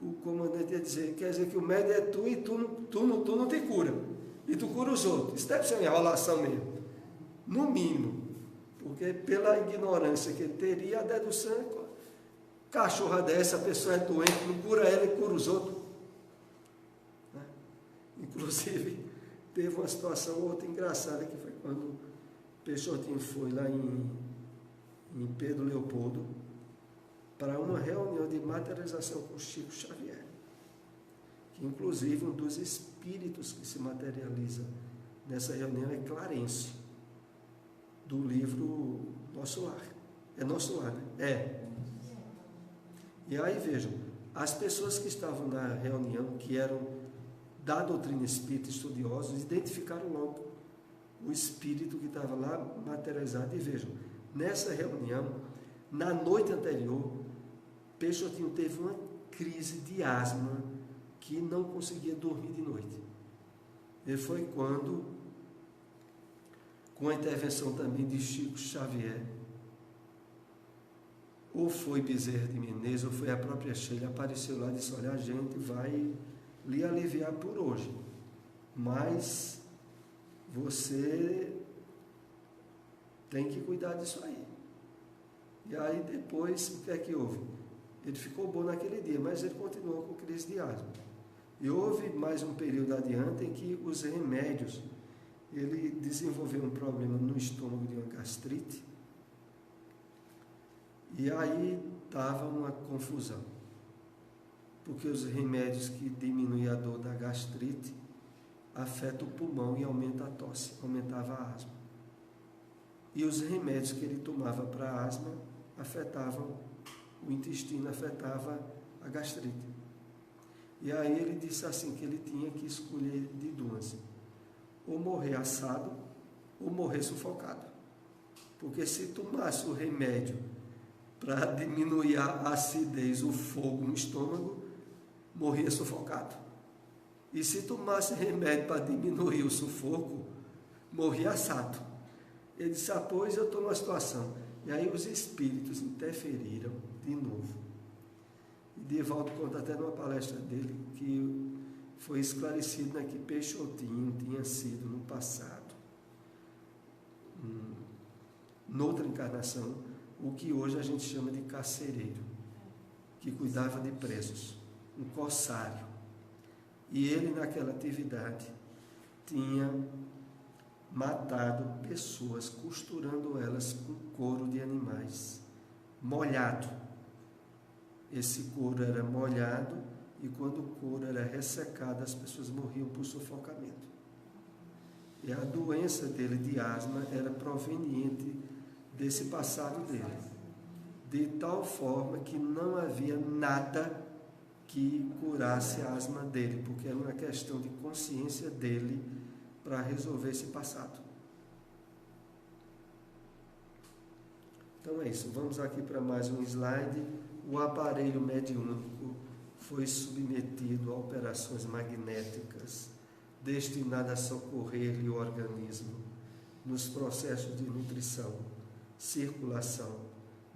o comandante ia dizer, quer dizer que o médium é tu e tu não te cura. E tu cura os outros. Isso deve ser uma enrolação mesmo. No mínimo. Porque pela ignorância que ele teria, a dedução é cachorra dessa, a pessoa é doente, não cura ela e cura os outros. Né? Inclusive, teve uma situação outra engraçada, que foi quando Peixotinho foi lá em Pedro Leopoldo, para uma reunião de materialização com Chico Xavier, que inclusive um dos espíritos que se materializa nessa reunião é Clarence, do livro Nosso Lar. É Nosso Lar, né? É. E aí vejam, as pessoas que estavam na reunião, que eram da doutrina espírita, estudiosos, identificaram logo o espírito que estava lá materializado. E vejam, nessa reunião, na noite anterior, Peixotinho teve uma crise de asma que não conseguia dormir de noite. E foi quando, com a intervenção também de Chico Xavier, ou foi Bezerra de Menezes, ou foi a própria Sheila, apareceu lá e disse, olha, a gente vai lhe aliviar por hoje, mas você tem que cuidar disso aí. E aí depois, o que é que houve? Ele ficou bom naquele dia, mas ele continuou com crise de asma. E houve mais um período adiante em que os remédios, ele desenvolveu um problema no estômago de uma gastrite, e aí estava uma confusão, porque os remédios que diminuem a dor da gastrite afetam o pulmão e aumenta a tosse, aumentava a asma. E os remédios que ele tomava para a asma afetavam o intestino, afetava a gastrite. E aí ele disse assim, que ele tinha que escolher de duas, ou morrer assado, ou morrer sufocado. Porque se tomasse o remédio para diminuir a acidez, o fogo no estômago, morria sufocado. E se tomasse remédio para diminuir o sufoco, morria assado. Ele disse, pois eu estou numa situação. E aí os espíritos interferiram de novo. E Divaldo conta até numa palestra dele que foi esclarecido, né, que Peixotinho tinha sido no passado, noutra encarnação, o que hoje a gente chama de carcereiro, que cuidava de presos, um corsário. E ele, naquela atividade, tinha matado pessoas, costurando elas com couro de animais, molhado. Esse couro era molhado, e quando o couro era ressecado, as pessoas morriam por sufocamento. E a doença dele de asma era proveniente desse passado dele, de tal forma que não havia nada que curasse a asma dele, porque era uma questão de consciência dele para resolver esse passado. Então é isso, vamos aqui para mais um slide. O aparelho mediúnico foi submetido a operações magnéticas destinadas a socorrer-lhe o organismo nos processos de nutrição, circulação,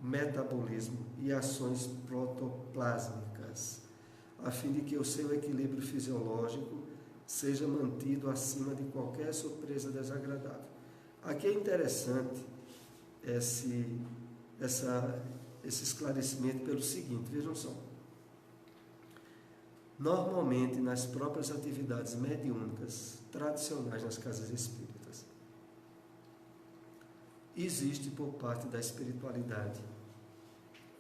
metabolismo e ações protoplásmicas, a fim de que o seu equilíbrio fisiológico seja mantido acima de qualquer surpresa desagradável. Aqui é interessante esse esclarecimento pelo seguinte, vejam só. Normalmente, nas próprias atividades mediúnicas tradicionais nas casas espíritas, existe por parte da espiritualidade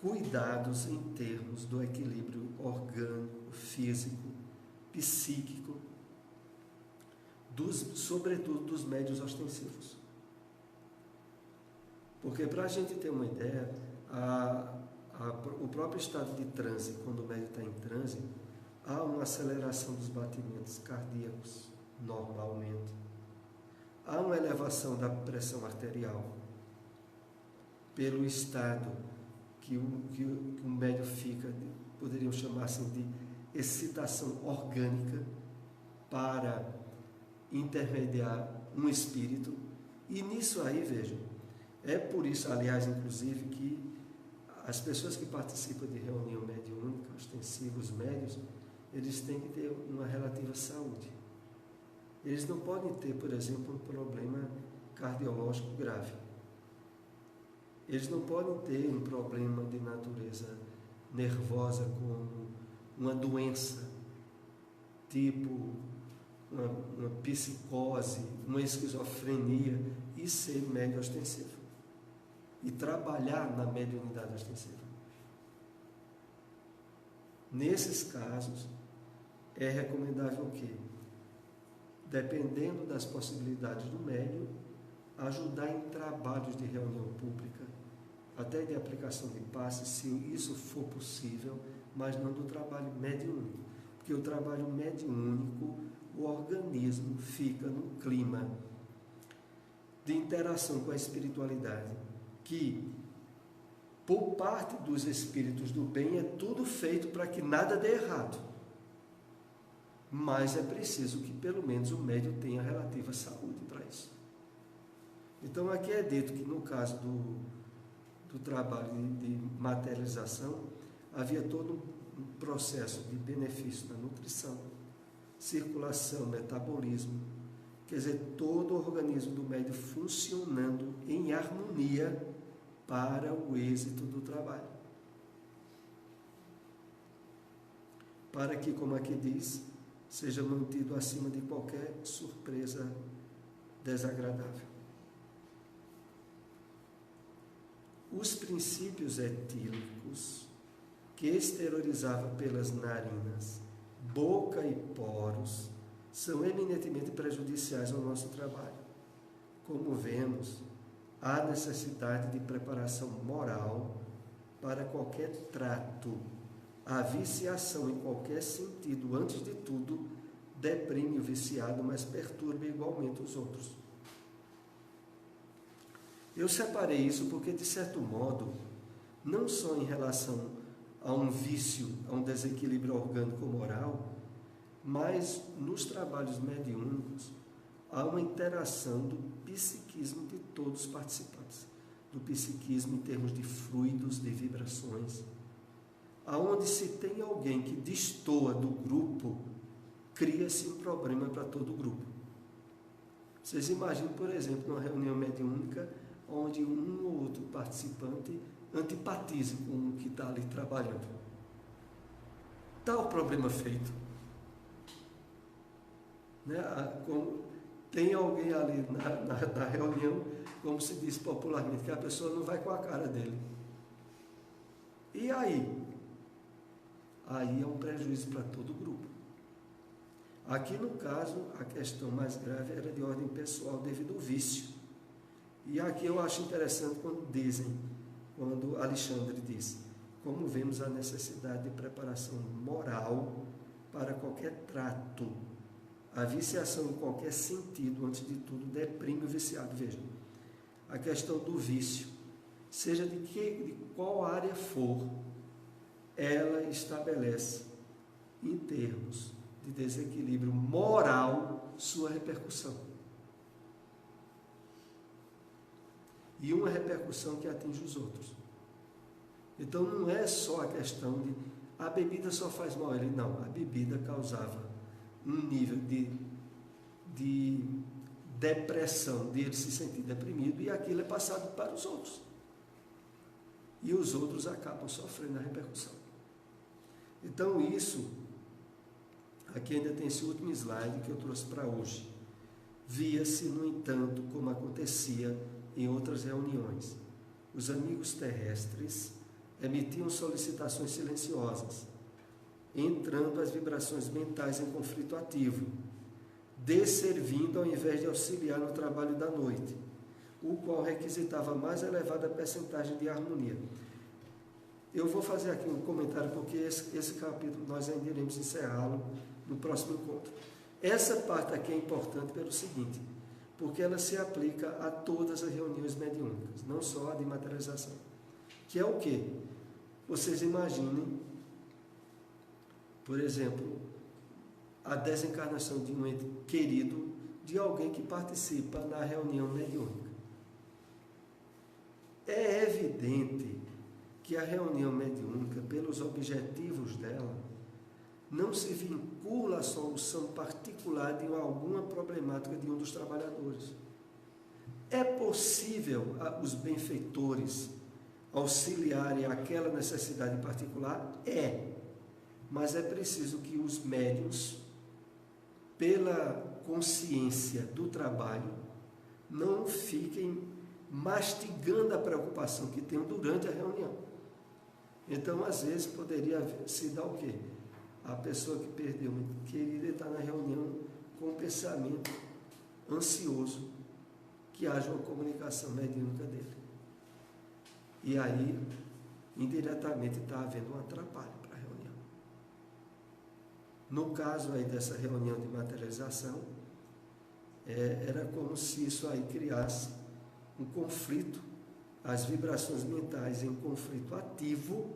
cuidados em termos do equilíbrio orgânico, físico, psíquico, sobretudo dos médiuns ostensivos. Porque, para a gente ter uma ideia, o próprio estado de transe, quando o médium está em transe, há uma aceleração dos batimentos cardíacos, normalmente. Há uma elevação da pressão arterial, pelo estado que o médium fica, poderíamos chamar assim de excitação orgânica, para intermediar um espírito. E nisso aí, vejam, é por isso, aliás, inclusive, que as pessoas que participam de reunião mediúnica, ostensivos médios, eles têm que ter uma relativa saúde. Eles não podem ter, por exemplo, um problema cardiológico grave. Eles não podem ter um problema de natureza nervosa, como uma doença, tipo uma psicose, uma esquizofrenia, e ser médio ostensivo. E trabalhar na mediunidade ostensiva. Nesses casos, é recomendável que, dependendo das possibilidades do médium, ajudar em trabalhos de reunião pública, até de aplicação de passes, se isso for possível, mas não do trabalho mediúnico. Porque o trabalho mediúnico, o organismo fica no clima de interação com a espiritualidade, que, por parte dos espíritos do bem, é tudo feito para que nada dê errado. Mas é preciso que, pelo menos, o médium tenha relativa saúde para isso. Então, aqui é dito que, no caso do trabalho de materialização, havia todo um processo de benefício na nutrição, circulação, metabolismo, quer dizer, todo o organismo do médium funcionando em harmonia para o êxito do trabalho. Para que, como aqui diz, seja mantido acima de qualquer surpresa desagradável. Os princípios etílicos que exteriorizava pelas narinas, boca e poros são eminentemente prejudiciais ao nosso trabalho. Como vemos, há necessidade de preparação moral para qualquer trato. A viciação em qualquer sentido, antes de tudo, deprime o viciado, mas perturba igualmente os outros. Eu separei isso porque, de certo modo, não só em relação a um vício, a um desequilíbrio orgânico-moral, mas nos trabalhos mediúnicos há uma interação do psiquismo de todos os participantes, do psiquismo em termos de fluidos, de vibrações. Aonde se tem alguém que destoa do grupo, cria-se um problema para todo o grupo. Vocês imaginam, por exemplo, numa reunião mediúnica, onde um ou outro participante antipatize com o que está ali trabalhando. Está o problema feito. Né? Tem alguém ali na reunião, como se diz popularmente, que a pessoa não vai com a cara dele. E aí? Aí é um prejuízo para todo o grupo. Aqui, no caso, a questão mais grave era de ordem pessoal devido ao vício. E aqui eu acho interessante quando Alexandre diz, como vemos a necessidade de preparação moral para qualquer trato. A viciação em qualquer sentido, antes de tudo, deprime o viciado. Vejam, a questão do vício, seja de qual área for, ela estabelece, em termos de desequilíbrio moral, sua repercussão. E uma repercussão que atinge os outros. Então não é só a questão de a bebida só faz mal a ele. Não, a bebida causava um nível de depressão, de ele se sentir deprimido, e aquilo é passado para os outros. E os outros acabam sofrendo a repercussão. Então isso, aqui ainda tem esse último slide que eu trouxe para hoje. Via-se, no entanto, como acontecia em outras reuniões. Os amigos terrestres emitiam solicitações silenciosas, entrando as vibrações mentais em conflito ativo, desservindo ao invés de auxiliar no trabalho da noite, o qual requisitava mais elevada percentagem de harmonia. Eu vou fazer aqui um comentário, porque esse capítulo nós ainda iremos encerrá-lo no próximo encontro. Essa parte aqui é importante pelo seguinte, porque ela se aplica a todas as reuniões mediúnicas, não só a de materialização. Que é o quê? Vocês imaginem, por exemplo, a desencarnação de um ente querido, de alguém que participa na reunião mediúnica. É evidente que a reunião mediúnica, pelos objetivos dela, não se vincula à solução particular de alguma problemática de um dos trabalhadores. É possível os benfeitores auxiliarem aquela necessidade particular? É, mas é preciso que os médiuns, pela consciência do trabalho, não fiquem mastigando a preocupação que tenham durante a reunião. Então, às vezes, poderia se dar o quê? A pessoa que perdeu muito querida está na reunião com um pensamento ansioso, que haja uma comunicação mediúnica dele. E aí, indiretamente, está havendo um atrapalho para a reunião. No caso aí dessa reunião de materialização, era como se isso aí criasse um conflito, as vibrações mentais em conflito ativo,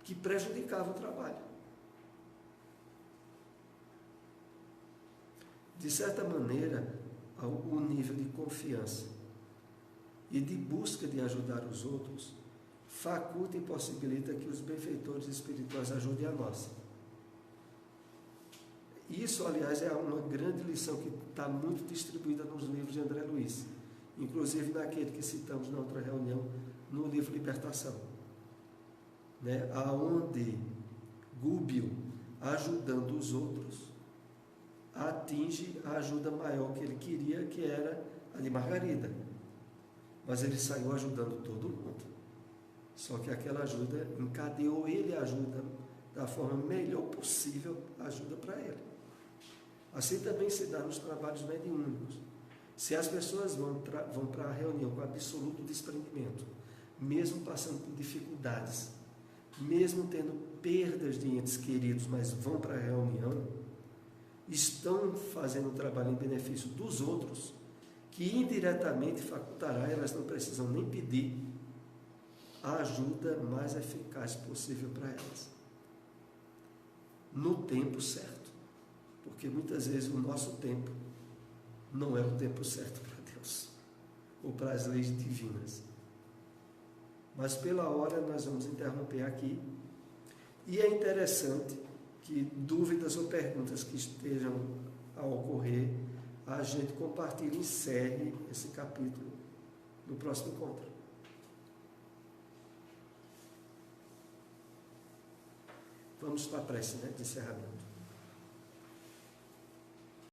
que prejudicava o trabalho. De certa maneira, o nível de confiança e de busca de ajudar os outros faculta e possibilita que os benfeitores espirituais ajudem a nós. Isso, aliás, é uma grande lição que está muito distribuída nos livros de André Luiz, inclusive naquele que citamos na outra reunião, no livro Libertação, né? Aonde Gúbio, ajudando os outros, atinge a ajuda maior que ele queria, que era a de Margarida. Mas ele saiu ajudando todo mundo. Só que aquela ajuda encadeou ele a ajuda da forma melhor possível, ajuda para ele. Assim também se dá nos trabalhos mediúnicos. Se as pessoas vão para a reunião com absoluto desprendimento, mesmo passando por dificuldades, mesmo tendo perdas de entes queridos, mas vão para a reunião, estão fazendo um trabalho em benefício dos outros, que indiretamente facultará, elas não precisam nem pedir, a ajuda mais eficaz possível para elas. No tempo certo. Porque muitas vezes o nosso tempo não é o tempo certo para Deus, ou para as leis divinas. Mas pela hora nós vamos interromper aqui. E é interessante que dúvidas ou perguntas que estejam a ocorrer, a gente compartilhe e encerre esse capítulo no próximo encontro. Vamos para a prece, né, de encerramento.